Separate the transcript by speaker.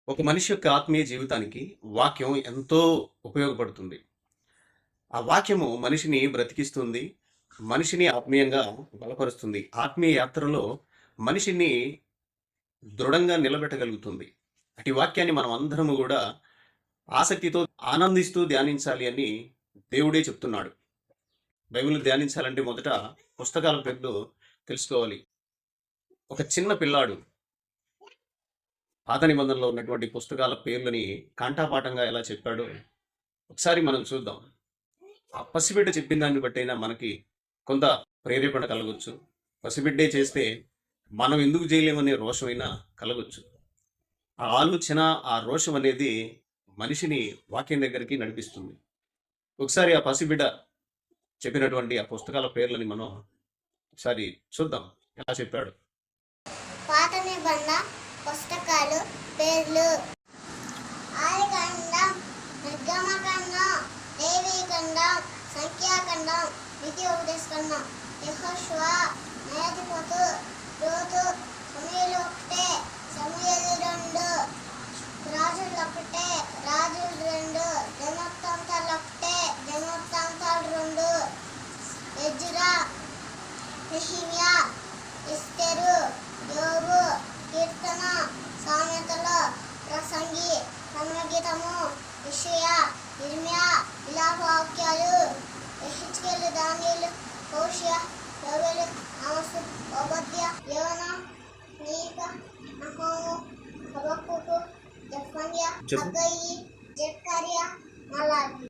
Speaker 1: ఒక మనిషి యొక్క ఆత్మీయ జీవితానికి వాక్యం ఎంతో ఉపయోగపడుతుంది. ఆ వాక్యము మనిషిని బ్రతికిస్తుంది. మనిషిని ఆత్మీయంగా బలపరుస్తుంది. ఆత్మీయ యాత్రలో మనిషిని దృఢంగా నిలబెట్టగలుగుతుంది. అటు వాక్యాన్ని మనం అందరము గూడా ఆసక్తితో ఆనందిస్తూ ధ్యానించాలి అని దేవుడే చెప్తున్నాడు. బైబిల్ ధ్యానించాలంటే మొదట పుస్తకాల పేర్లు తెలుసుకోవాలి. ఒక చిన్న పిల్లాడు పాత నిబంధనలో ఉన్నటువంటి పుస్తకాల పేర్లని కాంటాపాఠంగా ఎలా చెప్పాడో ఒకసారి మనం చూద్దాం. ఆ పసిబిడ్డ చెప్పిన దాన్ని బట్టైనా మనకి కొంత ప్రేరేపణ కలగొచ్చు. పసిబిడ్డే చేస్తే మనం ఎందుకు చేయలేమనే రోషమైనా కలగొచ్చు. ఆ ఆలోచన, ఆ రోషం అనేది మనిషిని వాక్యం దగ్గరికి నడిపిస్తుంది. ఒకసారి ఆ పసిబిడ్డ చెప్పినటువంటి ఆ పుస్తకాల పేర్లని మనం ఒకసారి చూద్దాం ఎలా చెప్పాడు.
Speaker 2: పాత నిబంధన పుస్తకాలు పేర్లు: ఆదికాండం, నిర్గమకాండం, లేవీకాండం, సంఖ్యాకాండం, ద్వితీయోపదేశకాండం, యెహోషువ, న్యాయాధిపతు, రూతు, సమూయేలు 1, సమూయేలు 2, రాజులు 1, రాజులు 2, దినవృత్తాంతాలు 1, దినవృత్తాంతాలు 2, ఎజ్రా, నెహెమ్యా, ఎస్తెరు, యోబు, కీర్తన, సామెతలు, ప్రసంగి, పరమగీతము, యెషయా, యిర్మీయా, విలాప వాక్యాలు, యెహెజ్కేలు, దానియేలు, హోషేయ, యోవేలు, ఆమోసు, ఓబద్యా, యోనా, మీకా, నహూము, హబక్కూకు, జెఫన్యా, హగ్గయి, జకర్యా, మలాకి.